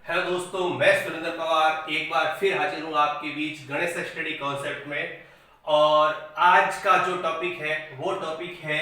Hello दोस्तों, मैं सुरेंद्र पवार एक बार फिर हाजिर हूँ आपके बीच गणेश स्टडी कॉन्सेप्ट में। और आज का जो टॉपिक है वो टॉपिक है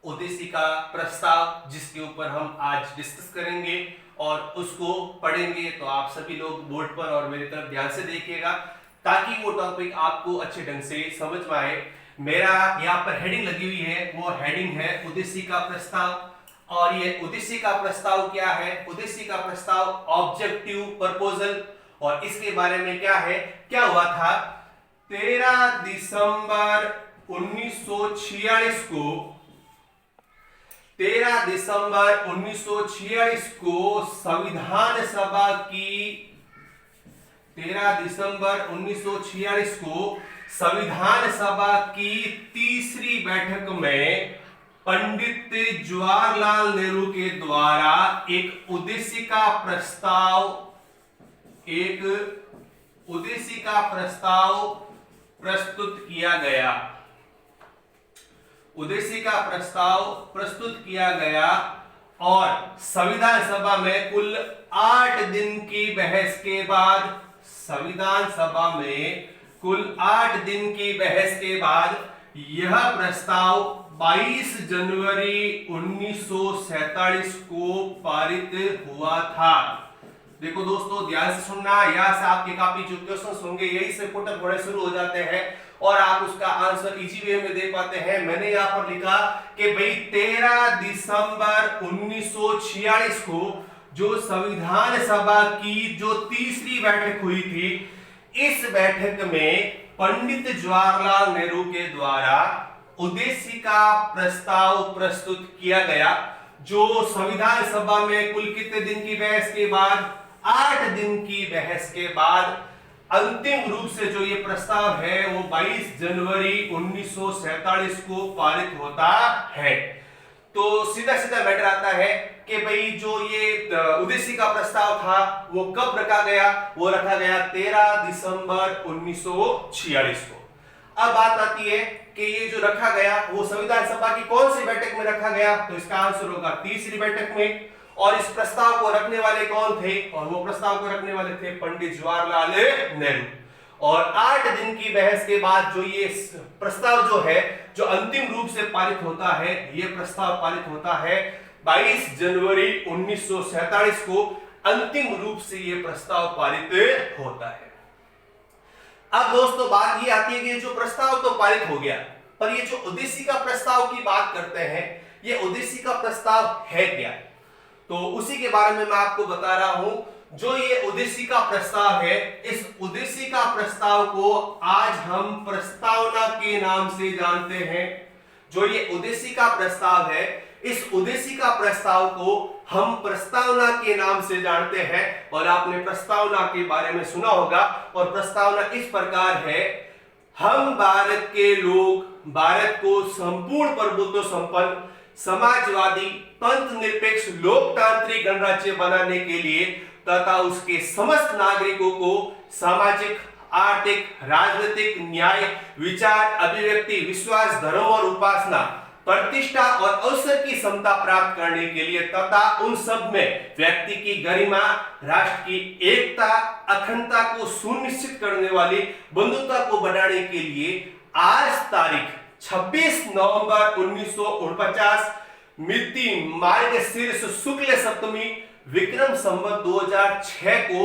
उद्देशिका प्रस्ताव, जिसके ऊपर हम आज डिस्कस करेंगे और उसको पढ़ेंगे। तो आप सभी लोग बोर्ड पर और मेरी तरफ ध्यान से देखिएगा ताकि वो टॉपिक आपको अच्छे ढंग से समझ में आए। मेरा यहाँ पर हेडिंग लगी हुई है, वो हेडिंग है उद्देशिका प्रस्ताव। और ये उद्देशिका प्रस्ताव क्या है? उद्देशिका प्रस्ताव ऑब्जेक्टिव प्रपोजल। और इसके बारे में क्या है, क्या हुआ था 13 दिसंबर 1946 को 13 दिसंबर 1946 को संविधान सभा की 13 दिसंबर 1946 को संविधान सभा की तीसरी बैठक में पंडित जवाहरलाल नेहरू के द्वारा एक उद्देशिका प्रस्ताव प्रस्तुत किया गया। उद्देशिका प्रस्ताव प्रस्तुत किया गया और संविधान सभा में कुल 8 दिन की बहस के बाद संविधान सभा में कुल 8 दिन की बहस के बाद यह प्रस्ताव 22 जनवरी 1947 को पारित हुआ था। देखो दोस्तों, ध्यान से सुनना, यहां से आपके काफी जो क्वेश्चंस होंगे यही से पुटअप बड़े शुरू हो जाते हैं और आप उसका आंसर इजी वे में दे पाते हैं। मैंने यहां पर लिखा कि भाई 13 दिसंबर 1946 को जो संविधान सभा की जो तीसरी बैठक हुई थी, इस बैठक में पंडित जवाहरलाल नेहरू के द्वारा उद्देशिका प्रस्ताव प्रस्तुत किया गया, जो संविधान सभा में कुल कितने दिन की बहस के बाद 8 दिन की बहस के बाद अंतिम रूप से जो ये प्रस्ताव है वो 22 जनवरी 1947 को पारित होता है। तो सीधा सीधा मैटर आता है कि भाई जो ये उद्देशिका प्रस्ताव था वो कब रखा गया? वो रखा गया 13 दिसंबर 1946 को। अब बात आती है कि ये जो रखा गया वो संविधान सभा की कौन सी बैठक में रखा गया? तो इसका आंसर होगा तीसरी बैठक में। और इस प्रस्ताव को रखने वाले कौन थे? और वो प्रस्ताव को रखने वाले थे पंडित जवाहरलाल नेहरू। और 8 दिन की बहस के बाद जो ये प्रस्ताव जो है जो अंतिम रूप से पारित होता है, ये प्रस्ताव पारित होता है 22 जनवरी 1947 को अंतिम रूप से ये प्रस्ताव पारित होता है। अब दोस्तों बात ये आती है कि जो प्रस्ताव तो पारित हो गया, पर ये जो उद्देशिका प्रस्ताव की बात करते हैं, ये उद्देशिका प्रस्ताव है क्या? तो उसी के बारे में मैं आपको बता रहा हूं। जो ये उद्देशिका प्रस्ताव है, इस उद्देशिका प्रस्ताव को आज हम प्रस्तावना के नाम से जानते हैं। जो ये उद्देशिका प्रस्ताव है, इस उद्देशिका प्रस्ताव को हम प्रस्तावना के नाम से जानते हैं। और आपने प्रस्तावना के बारे में सुना होगा। और प्रस्तावना इस प्रकार है: हम भारत के लोग भारत को संपूर्ण प्रभुत्व संपन्न समाजवादी पंथ निरपेक्ष लोकतांत्रिक गणराज्य बनाने के लिए तथा उसके समस्त नागरिकों को सामाजिक, आर्थिक, राजनीतिक, न्याय, विचार, अभिव्यक्ति, विश्वास, धर्म और उपासना, प्रतिष्ठा और अवसर की समता प्राप्त करने के लिए तथा उन सब में व्यक्ति की गरिमा, राष्ट्र की एकता, अखंडता को सुनिश्चित करने वाली बंधुता को बढ़ाने के लिए आज तारीख 26 नवंबर 1949 मिति मार्गशीर्ष शुक्ल सप्तमी विक्रम संवत 2006 को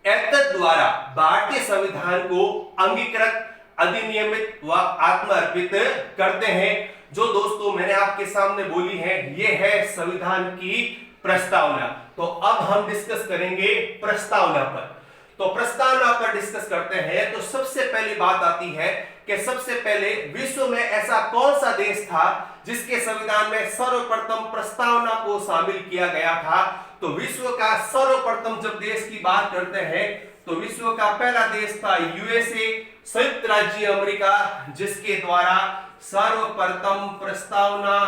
एतद द्वारा भारतीय संविधान को अंगीकृत, अधिनियमित व आत्मार्पित करते हैं। जो दोस्तों मैंने आपके सामने बोली है, ये है संविधान की प्रस्तावना। तो अब हम डिस्कस करेंगे प्रस्तावना पर। तो प्रस्तावना पर डिस्कस करते हैं तो सबसे पहली बात आती है कि सबसे पहले विश्व में ऐसा कौन सा देश था जिसके संविधान में सर्वप्रथम प्रस्तावना को शामिल किया गया था? तो विश्व का सर्वप्रथम जब देश की बात करते हैं तो विश्व का पहला देश था यूएसए, संयुक्त राज्य अमेरिका, जिसके द्वारा सर्वप्रथम प्रस्तावना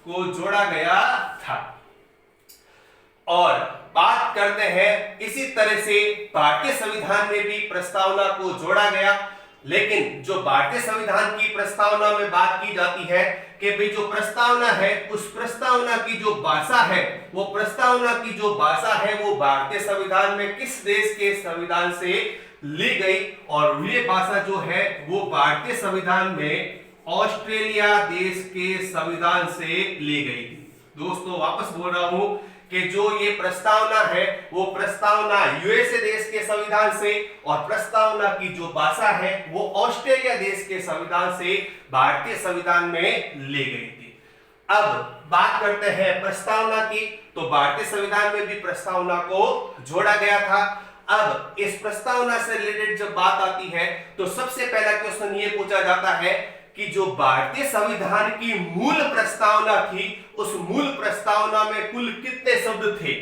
को जोड़ा गया था। और बात करते हैं इसी तरह से भारतीय संविधान में भी प्रस्तावना को जोड़ा गया। लेकिन जो भारतीय संविधान की प्रस्तावना में बात की जाती है कि भाई जो प्रस्तावना है उस प्रस्तावना की जो भाषा है, वो प्रस्तावना की जो भाषा है वो भारतीय संविधान में किस देश के संविधान से ली गई, और ये भाषा जो है वो भारतीय संविधान में ऑस्ट्रेलिया देश के संविधान से ली गई थी। दोस्तों वापस बोल रहा हूं कि जो ये प्रस्तावना है वो प्रस्तावना यूएसए देश के संविधान से, और प्रस्तावना की जो भाषा है वो ऑस्ट्रेलिया देश के संविधान से भारतीय संविधान में ली गई थी। अब बात करते हैं प्रस्तावना की, तो भारतीय संविधान में भी प्रस्तावना को जोड़ा गया था। अब इस प्रस्तावना से रिलेटेड जब बात आती है तो सबसे पहला क्वेश्चन ये पूछा जाता है कि जो भारतीय संविधान की मूल प्रस्तावना थी उस मूल प्रस्तावना में कुल कितने शब्द थे।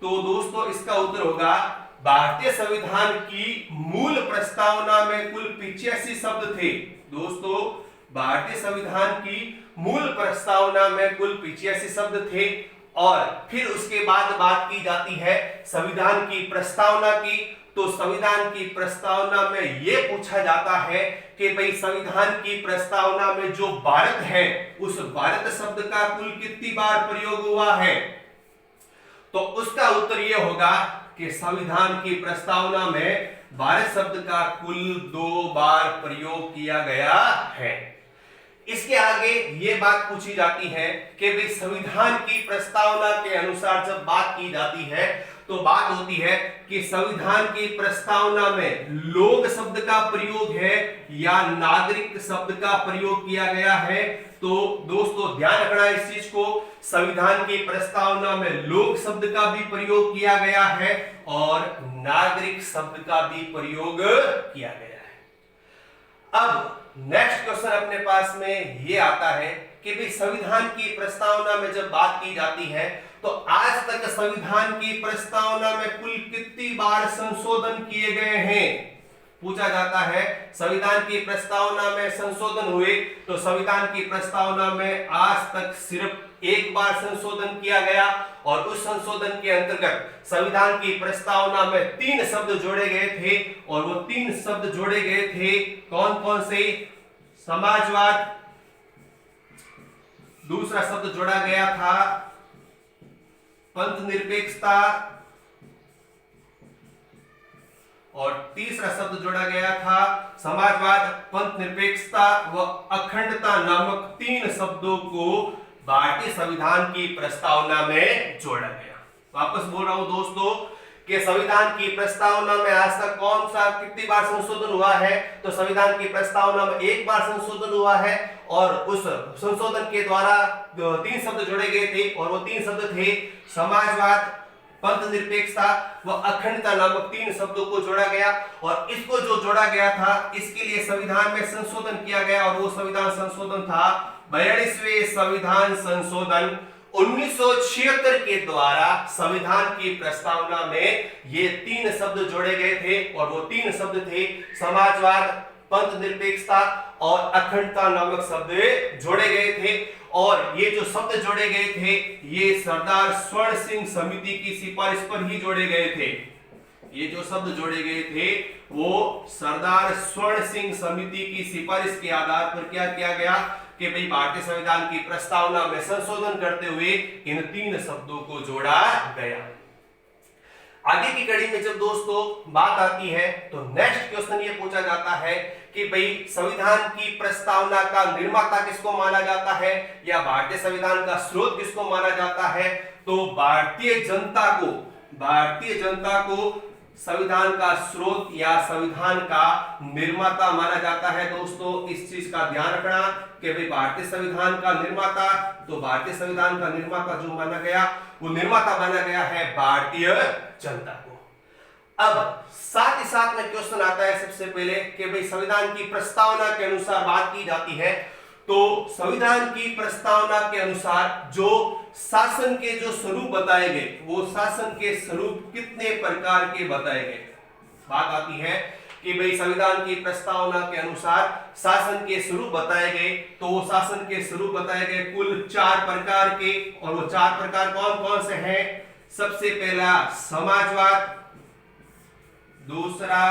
तो दोस्तों इसका उत्तर होगा भारतीय संविधान की मूल प्रस्तावना में कुल 85 शब्द थे। दोस्तों भारतीय संविधान की मूल प्रस्तावना में कुल 85 शब्द थे। और फिर उसके बाद बात की जाती है संविधान की प्रस्तावना की, तो संविधान की प्रस्तावना में यह पूछा जाता है कि भाई संविधान की प्रस्तावना में जो भारत है उस भारत शब्द का कुल कितनी बार प्रयोग हुआ है। तो उसका उत्तर यह होगा कि संविधान की प्रस्तावना में भारत शब्द का कुल 2 बार प्रयोग किया गया है। इसके आगे ये बात पूछी जाती है कि भाई संविधान की प्रस्तावना के अनुसार जब बात की जाती है तो बात होती है कि संविधान की प्रस्तावना में लोग शब्द का प्रयोग है या नागरिक शब्द का प्रयोग किया गया है। तो दोस्तों ध्यान रखना इस चीज को, संविधान की प्रस्तावना में लोग शब्द का भी प्रयोग किया गया है और नागरिक शब्द का भी प्रयोग किया गया है। अब नेक्स्ट क्वेश्चन अपने पास में ये आता है कि भाई संविधान की प्रस्तावना में जब बात की जाती है तो आज तक संविधान की प्रस्तावना में कुल कितनी बार संशोधन किए गए हैं। पूछा जाता है संविधान की प्रस्तावना में संशोधन हुए, तो संविधान की प्रस्तावना में आज तक सिर्फ 1 बार संशोधन किया गया, और उस संशोधन के अंतर्गत संविधान की प्रस्तावना में 3 शब्द जोड़े गए थे, और वो 3 शब्द जोड़े गए थे कौन कौन से। समाजवाद, दूसरा शब्द जोड़ा गया था पंथ निरपेक्षता, और तीसरा शब्द जोड़ा गया था समाजवाद, पंथ निरपेक्षता व अखंडता नामक 3 शब्दों को भारतीय संविधान की प्रस्तावना में जोड़ा गया। वापस बोल रहा हूं दोस्तों कि संविधान की प्रस्तावना में आज तक कौन सा कितनी बार संशोधन हुआ है, तो संविधान की प्रस्तावना में 1 बार संशोधन हुआ है, और उस संशोधन के द्वारा 3 शब्द जोड़े गए थे, और वो 3 शब्द थे समाजवाद, पंथ निरपेक्षता व अखंडता नामक 3 शब्दों को जोड़ा गया। और इसको जो जोड़ा गया था इसके लिए संविधान में संशोधन किया गया, और वो संविधान संशोधन था 42वें संविधान संशोधन 1976 के द्वारा संविधान की प्रस्तावना में ये 3 शब्द जोड़े गए थे, और वो 3 शब्द थे समाजवाद, पंथ निरपेक्षता और अखंडता नामक शब्द जोड़े गए थे। और ये जो शब्द जोड़े गए थे ये सरदार स्वर्ण सिंह समिति की सिफारिश पर ही जोड़े गए थे। ये जो शब्द जोड़े गए थे वो सरदार स्वर्ण सिंह समिति की सिफारिश के आधार पर क्या किया गया कि भाई भारतीय संविधान की प्रस्तावना में संशोधन करते हुए इन 3 शब्दों को जोड़ा गया। आगे की कड़ी में जब दोस्तों बात आती है तो नेक्स्ट क्वेश्चन ये पूछा जाता है कि भाई संविधान की प्रस्तावना का निर्माता किसको माना जाता है या भारतीय संविधान का स्रोत किसको माना जाता है। तो भारतीय जनता को संविधान का स्रोत या संविधान का निर्माता माना जाता है। दोस्तों इस चीज का ध्यान रखना कि भाई भारतीय संविधान का निर्माता, तो भारतीय संविधान का निर्माता जो माना गया वो निर्माता माना गया है भारतीय जनता को। अब साथ ही साथ में क्वेश्चन आता है सबसे पहले कि भाई संविधान की प्रस्तावना के अनुसार बात की जाती है, तो संविधान की प्रस्तावना के अनुसार जो शासन के जो स्वरूप बताए गए वो शासन के स्वरूप कितने प्रकार के बताए गए। बात आती है कि भाई संविधान की प्रस्तावना के अनुसार शासन के स्वरूप बताए गए, तो वो शासन के स्वरूप बताए गए कुल 4 प्रकार के, और वो 4 प्रकार कौन कौन से हैं। सबसे पहला समाजवाद, दूसरा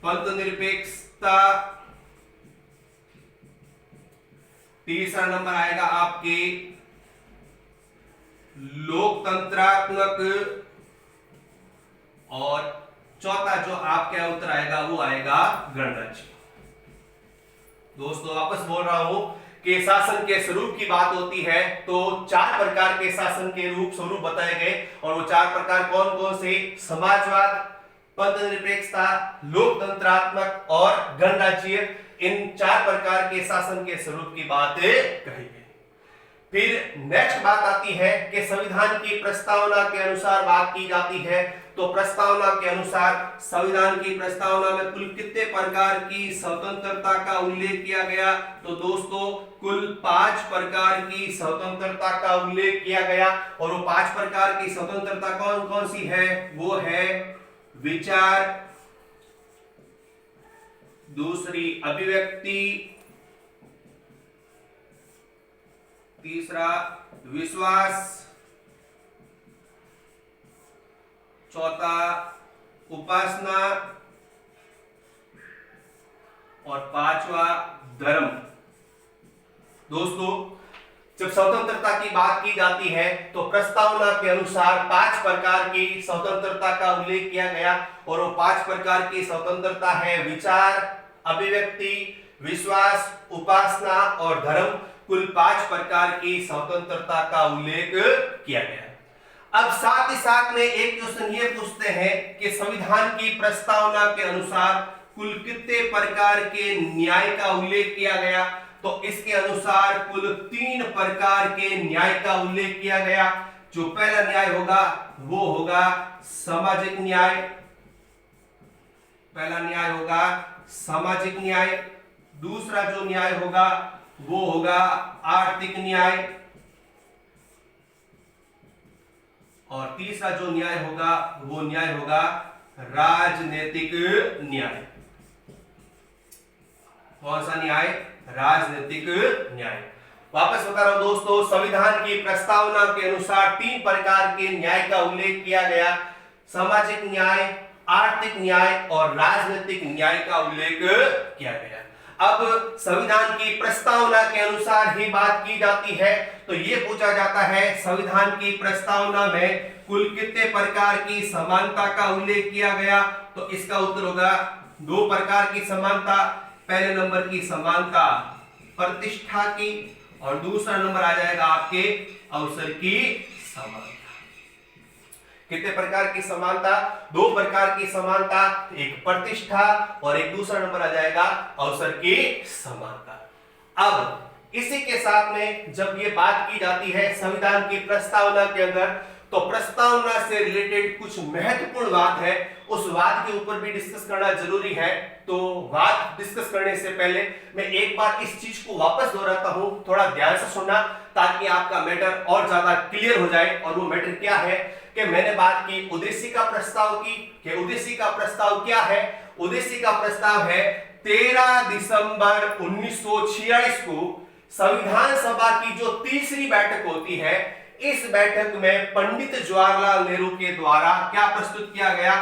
पंथ निरपेक्षता, तीसरा नंबर आएगा आपके लोकतंत्रात्मक, और चौथा जो आपका उत्तर आएगा वो आएगा गणराज्य। दोस्तों वापस बोल रहा हूं कि शासन के स्वरूप की बात होती है तो 4 प्रकार के शासन के स्वरूप बताए गए, और वो 4 प्रकार कौन कौन से? समाजवाद, पंथ निरपेक्षता, लोकतंत्रात्मक और गणराज्य। इन 4 प्रकार के शासन के स्वरूप की बात कही गई। फिर नेक्स्ट बात आती है कि संविधान की प्रस्तावना के अनुसार बात की जाती है, तो प्रस्तावना के अनुसार संविधान की प्रस्तावना में कुल कितने प्रकार की स्वतंत्रता का उल्लेख किया गया? तो दोस्तों कुल 5 प्रकार की स्वतंत्रता का उल्लेख किया गया, और वो 5 प्रकार की स्वतंत्रता कौन कौन सी है? वो है विचार, दूसरी अभिव्यक्ति, तीसरा विश्वास, चौथा उपासना, और 5वां धर्म। दोस्तों जब स्वतंत्रता की बात की जाती है तो प्रस्तावना के अनुसार 5 प्रकार की स्वतंत्रता का उल्लेख किया गया, और वो 5 प्रकार की स्वतंत्रता है विचार, अभिव्यक्ति, विश्वास, उपासना और धर्म। कुल 5 प्रकार की स्वतंत्रता का उल्लेख किया गया। अब साथ ही साथ में एक क्वेश्चन ये पूछते हैं कि संविधान की प्रस्तावना के अनुसार कुल कितने प्रकार के न्याय का उल्लेख किया गया? तो इसके अनुसार कुल 3 प्रकार के न्याय का उल्लेख किया गया। जो पहला न्याय होगा वो होगा सामाजिक न्याय, पहला न्याय होगा सामाजिक न्याय। दूसरा जो न्याय होगा वो होगा आर्थिक न्याय, और तीसरा जो न्याय होगा वो न्याय होगा राजनीतिक न्याय। कौन सा न्याय? राजनीतिक न्याय। वापस बता रहा हूं दोस्तों, संविधान की प्रस्तावना के अनुसार 3 प्रकार के न्याय का उल्लेख किया गया, सामाजिक न्याय, आर्थिक न्याय और राजनीतिक न्याय का उल्लेख किया गया। अब संविधान की प्रस्तावना के अनुसार ही बात की जाती है, तो यह पूछा जाता है संविधान की प्रस्तावना में कुल कितने प्रकार की समानता का उल्लेख किया गया? तो इसका उत्तर होगा 2 प्रकार की समानता। पहले नंबर की समानता प्रतिष्ठा की, और दूसरा नंबर आ जाएगा आपके अवसर की समानता। कितने प्रकार की समानता? 2 प्रकार की समानता, एक प्रतिष्ठा और एक दूसरा नंबर आ जाएगा अवसर की समानता। अब इसी के साथ में जब ये बात की जाती है संविधान की प्रस्तावना के अंदर, तो प्रस्तावना से रिलेटेड कुछ महत्वपूर्ण बात है, उस बात के ऊपर भी डिस्कस करना जरूरी है। तो बात डिस्कस करने से पहले मैं एक बार इस चीज को वापस दोहराता हूं, थोड़ा ध्यान से सुनना ताकि आपका मैटर और ज्यादा क्लियर हो जाए। और वो मैटर क्या है कि मैंने बात की उद्देश्य का प्रस्ताव की, कि उद्देश्य का प्रस्ताव क्या है? उद्देश्य का प्रस्ताव है 13 दिसंबर 1946 को संविधान सभा की जो तीसरी बैठक होती है, इस बैठक में पंडित जवाहरलाल नेहरू के द्वारा क्या प्रस्तुत किया गया?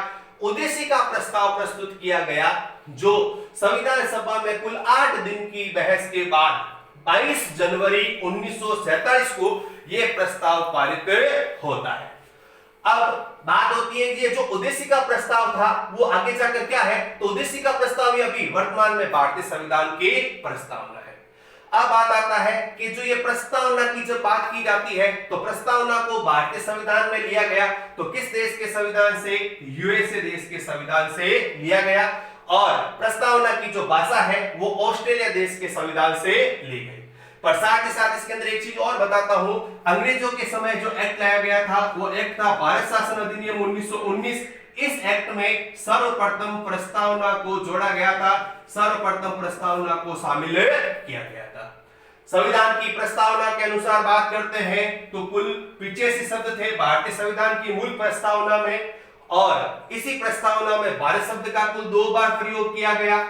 उद्देश्य का प्रस्ताव प्रस्तुत किया गया, जो संविधान सभा में कुल 8 दिन की बहस के बाद 22 जनवरी 1947 को यह प्रस्ताव पारित होता है। अब बात होती है कि जो उद्देश्य का प्रस्ताव था वो आगे जाकर क्या है? तो उद्देश्य का प्रस्ताव ये अभी वर्तमान में भारतीय संविधान की प्रस्तावना है। अब बात आता है कि जो ये प्रस्तावना की जब बात की जाती है तो प्रस्तावना को भारतीय संविधान में लिया गया, तो किस देश के संविधान से? यूएसए देश के संविधान से लिया गया। और प्रस्तावना की जो भाषा है वो ऑस्ट्रेलिया देश के संविधान से ली गई। पर साथ ही साथ इसके अंदर एक चीज और बताता हूं, अंग्रेजों के समय जो एक्ट लाया गया था वो एक्ट था भारत शासन अधिनियम 1919। इस एक्ट में सर्वप्रथम प्रस्तावना को जोड़ा गया था, सर्वप्रथम प्रस्तावना को शामिल किया गया था। संविधान की प्रस्तावना के अनुसार बात करते हैं तो कुल 85 शब्द थे भारतीय संविधान की मूल प्रस्तावना में, और इसी प्रस्तावना में भारत शब्द का कुल 2 बार प्रयोग किया गया,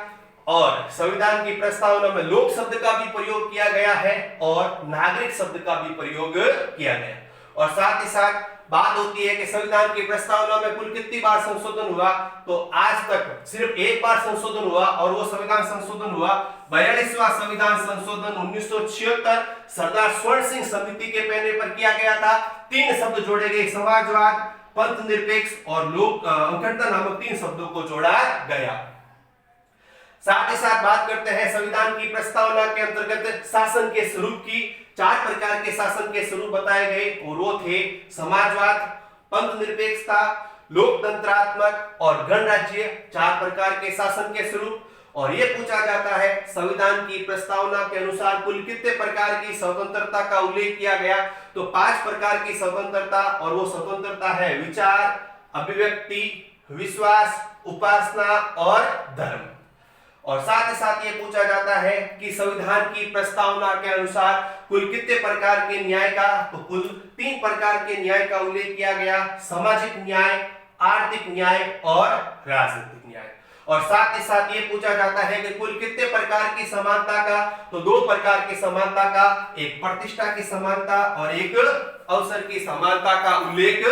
और संविधान की प्रस्तावना में लोक शब्द का भी प्रयोग किया गया है और नागरिक शब्द का भी प्रयोग किया गया। और साथ ही साथ बात होती है कि संविधान की प्रस्तावना में कुल कितनी बार संशोधन हुआ, तो आज तक सिर्फ एक बार संशोधन हुआ और वो संविधान संशोधन हुआ 42वां संविधान संशोधन 1976 सरदार स्वर्ण सिंह समिति के कहने पर किया गया था। 3 शब्द जोड़े गए, समाजवाद, पंथ निरपेक्ष और लोक अखंडता नामक 3 शब्दों को जोड़ा गया। साथ ही साथ बात करते हैं संविधान की प्रस्तावना के अंतर्गत शासन के स्वरूप की। 4 प्रकार के शासन के स्वरूप बताए गए और वो थे समाजवाद, पंथ निरपेक्षता, लोकतंत्रात्मक और गणराज्य। 4 प्रकार के शासन के स्वरूप। और ये पूछा जाता है संविधान की प्रस्तावना के अनुसार कुल कितने प्रकार की स्वतंत्रता का उल्लेख किया गया, तो 5 प्रकार की स्वतंत्रता, और वो स्वतंत्रता है विचार, अभिव्यक्ति, विश्वास, उपासना और धर्म। और साथ ही साथ ये पूछा जाता है कि संविधान की प्रस्तावना के अनुसार कुल कितने प्रकार के न्याय का, तो कुल 3 प्रकार के न्याय का उल्लेख किया गया, सामाजिक न्याय, आर्थिक न्याय और राजनीतिक न्याय। और साथ ही साथ ये पूछा जाता है कि कुल कितने प्रकार की समानता का, तो 2 प्रकार की समानता का, एक प्रतिष्ठा की समानता और एक अवसर की समानता का उल्लेख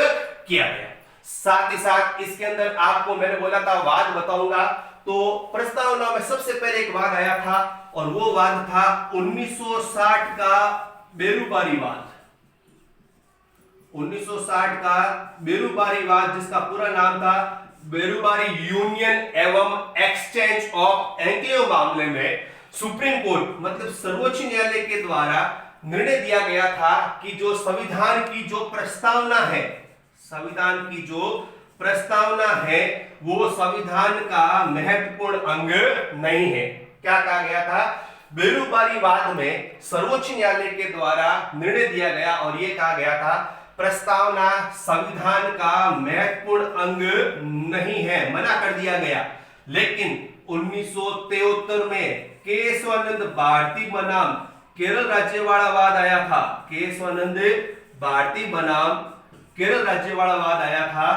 किया गया। साथ ही साथ इसके अंदर आपको मैंने बोला था वाद बताऊंगा, तो प्रस्तावना में सबसे पहले एक वाद आया था और वो वाद था 1960 का बेरुबारी वाद। 1960 का बेरुबारी वाद, जिसका पूरा नाम था बेरुबारी यूनियन एवं एक्सचेंज ऑफ एन्क्लेव मामले में सुप्रीम कोर्ट मतलब सर्वोच्च न्यायालय के द्वारा निर्णय दिया गया था कि जो संविधान की जो प्रस्तावना है, संविधान की जो प्रस्तावना है वो संविधान का महत्वपूर्ण अंग नहीं है। क्या कहा गया था? बेरुबारी वाद में सर्वोच्च न्यायालय के द्वारा निर्णय दिया गया और ये कहा गया था प्रस्तावना संविधान का महत्वपूर्ण अंग नहीं है, मना कर दिया गया। लेकिन 1973 में केशवानंद भारती बनाम केरल राज्यवाड़ा वाद आया था। केशवानंद भारती बनाम केरल राज्यवाड़ा वाद आया था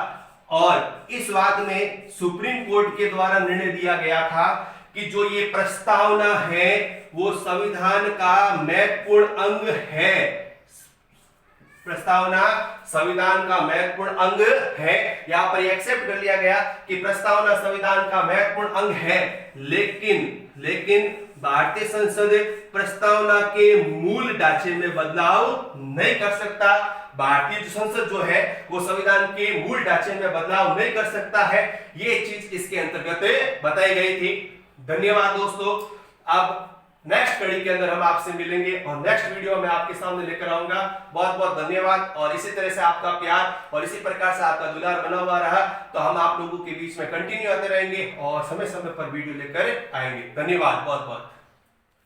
और इस वाद में सुप्रीम कोर्ट के द्वारा निर्णय दिया गया था कि जो ये प्रस्तावना है वो संविधान का महत्वपूर्ण अंग है। प्रस्तावना संविधान का महत्वपूर्ण अंग है। यहां पर एक्सेप्ट कर लिया गया कि प्रस्तावना संविधान का महत्वपूर्ण अंग है, लेकिन भारतीय संसद प्रस्तावना के मूल ढांचे में बदलाव नहीं कर सकता। भारतीय संसद जो है वो संविधान के मूल ढांचे में बदलाव नहीं कर सकता है। ये चीज इसके अंतर्गत बताई गई थी। धन्यवाद दोस्तों। अब नेक्स्ट कड़ी के अंदर हम आपसे मिलेंगे और नेक्स्ट वीडियो में आपके सामने लेकर आऊंगा। बहुत बहुत धन्यवाद। और इसी तरह से आपका प्यार और इसी प्रकार से आपका दुलार बना हुआ रहा तो हम आप लोगों के बीच में कंटिन्यू आते रहेंगे और समय समय पर वीडियो लेकर आएंगे। धन्यवाद बहुत बहुत।